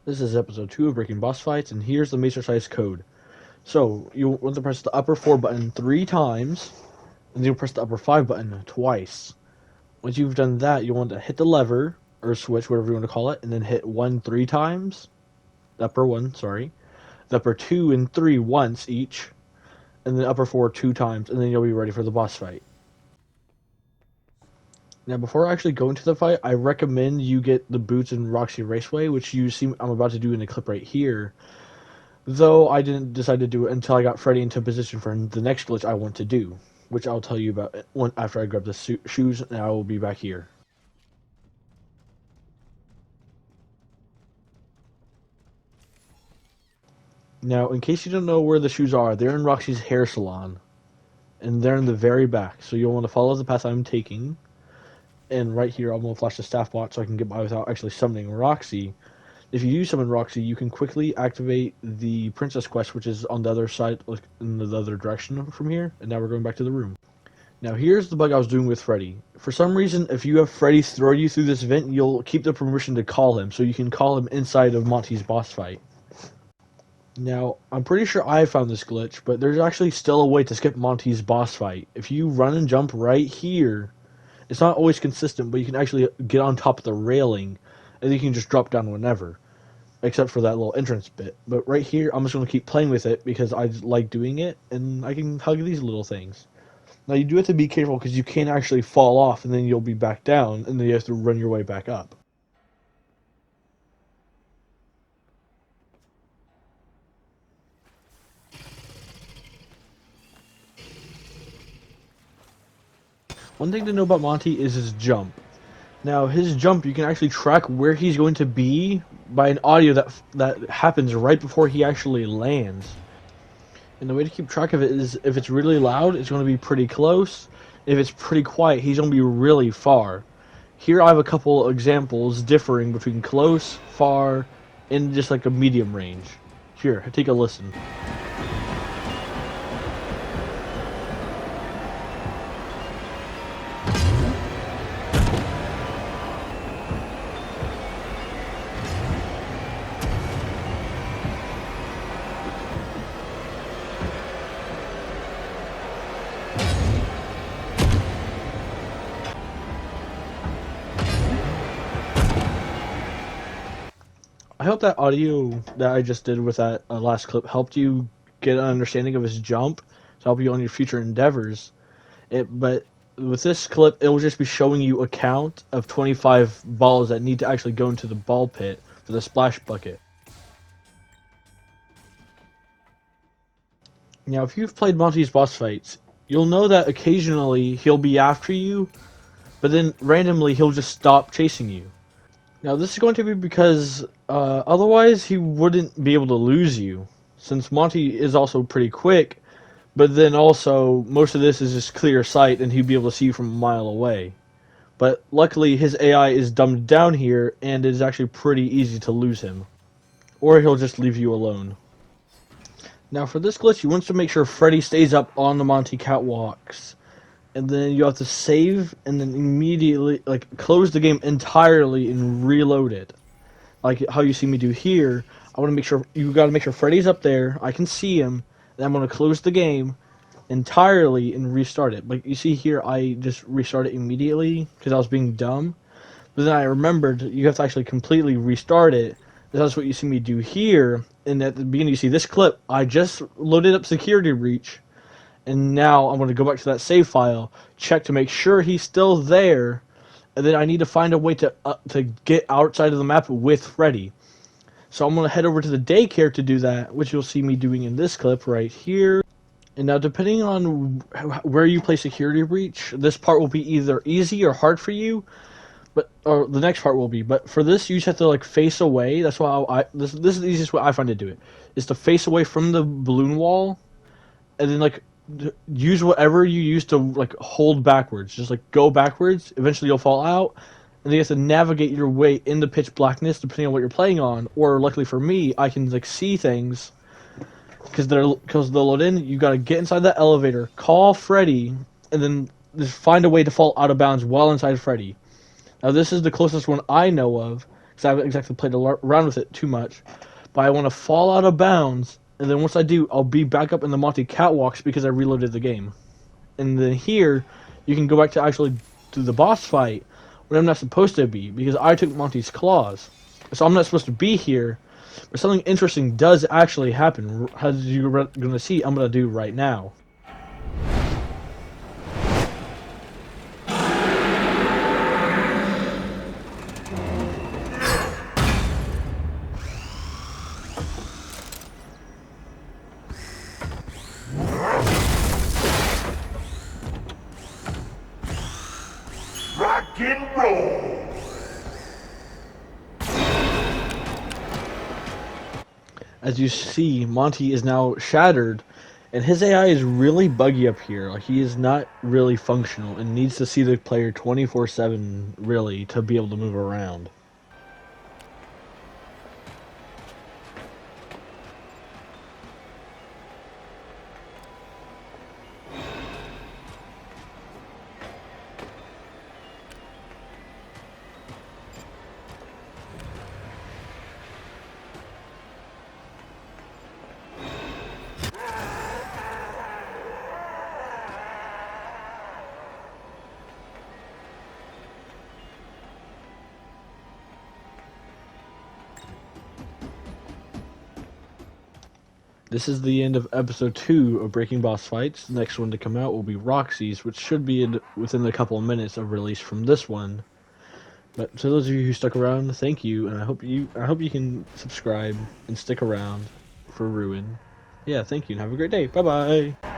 This is episode 2 of Breaking Boss Fights, and here's the Macer-size code. So, you want to press the upper 4 button 3 times, and then you'll press the upper 5 button twice. Once you've done that, you'll want to hit the lever, or switch, whatever you want to call it, and then hit 1 3 times. The upper 1, sorry. The upper 2 and 3 once each, and then upper 4 2 times, and then you'll be ready for the boss fight. Now, before I actually go into the fight, I recommend you get the boots in Roxy Raceway, which you see I'm about to do in the clip right here. Though I didn't decide to do it until I got Freddy into position for the next glitch I want to do, which I'll tell you about after I grab the shoes, and I will be back here. Now, in case you don't know where the shoes are, they're in Roxy's hair salon, and they're in the very back, so you'll want to follow the path I'm taking. And right here, I'm going to flash the staff bot so I can get by without actually summoning Roxy. If you do summon Roxy, you can quickly activate the Princess Quest, which is on the other side, like in the other direction from here. And now we're going back to the room. Now here's the bug I was doing with Freddy. For some reason, if you have Freddy throw you through this vent, you'll keep the permission to call him, so you can call him inside of Monty's boss fight. Now, I'm pretty sure I found this glitch, but there's actually still a way to skip Monty's boss fight. If you run and jump right here, it's not always consistent, but you can actually get on top of the railing, and you can just drop down whenever, except for that little entrance bit. But right here, I'm just going to keep playing with it because I like doing it, and I can hug these little things. Now, you do have to be careful because you can actually fall off, and then you'll be back down, and then you have to run your way back up. One thing to know about Monty is his jump. Now, his jump, you can actually track where he's going to be by an audio that happens right before he actually lands. And the way to keep track of it is if it's really loud, it's going to be pretty close. If it's pretty quiet, he's going to be really far. Here I have a couple examples differing between close, far, and just like a medium range. Here, take a listen. I hope that audio that I just did with that last clip helped you get an understanding of his jump to help you on your future endeavors. But with this clip, it will just be showing you a count of 25 balls that need to actually go into the ball pit for the splash bucket. Now, if you've played Monty's boss fights, you'll know that occasionally he'll be after you, but then randomly he'll just stop chasing you. Now, this is going to be because otherwise he wouldn't be able to lose you, since Monty is also pretty quick, but then also most of this is just clear sight and he'd be able to see you from a mile away. But luckily his AI is dumbed down here and it is actually pretty easy to lose him. Or he'll just leave you alone. Now for this glitch, you want to make sure Freddy stays up on the Monty catwalks. And then you have to save and then immediately close the game entirely and reload it. Like how you see me do here. I want to make sure you got to make sure Freddy's up there. I can see him. And I'm going to close the game entirely and restart it. Like you see here, I just restart it immediately because I was being dumb. But then I remembered you have to actually completely restart it. That's what you see me do here. And at the beginning you see this clip. I just loaded up Security Breach. And now I'm going to go back to that save file, check to make sure he's still there, and then I need to find a way to get outside of the map with Freddy. So I'm going to head over to the daycare to do that, which you'll see me doing in this clip right here. And now depending on where you play Security Breach, this part will be either easy or hard for you, or the next part will be. But for this, you just have to face away. That's why this is the easiest way I find to do it, is to face away from the balloon wall, and then use whatever you use to hold backwards. Just go backwards. Eventually you'll fall out, and then you have to navigate your way in the pitch blackness depending on what you're playing on. Or luckily for me, I can see things because they'll load in. You got to get inside that elevator, call Freddy, and then just find a way to fall out of bounds while inside Freddy. Now this is the closest one I know of, because I haven't exactly played around with it too much. But I want to fall out of bounds, and then once I do, I'll be back up in the Monty catwalks because I reloaded the game. And then here, you can go back to actually do the boss fight when I'm not supposed to be because I took Monty's claws. So I'm not supposed to be here, but something interesting does actually happen. As you're going to see, I'm going to do right now. Rock and roll! As you see, Monty is now shattered, and his AI is really buggy up here. Like, he is not really functional and needs to see the player 24/7, really, to be able to move around. This is the end of episode 2 of Breaking Boss Fights. The next one to come out will be Roxy's, which should be within a couple of minutes of release from this one. But to those of you who stuck around, thank you, and I hope you can subscribe and stick around for Ruin. Yeah, thank you, and have a great day. Bye bye.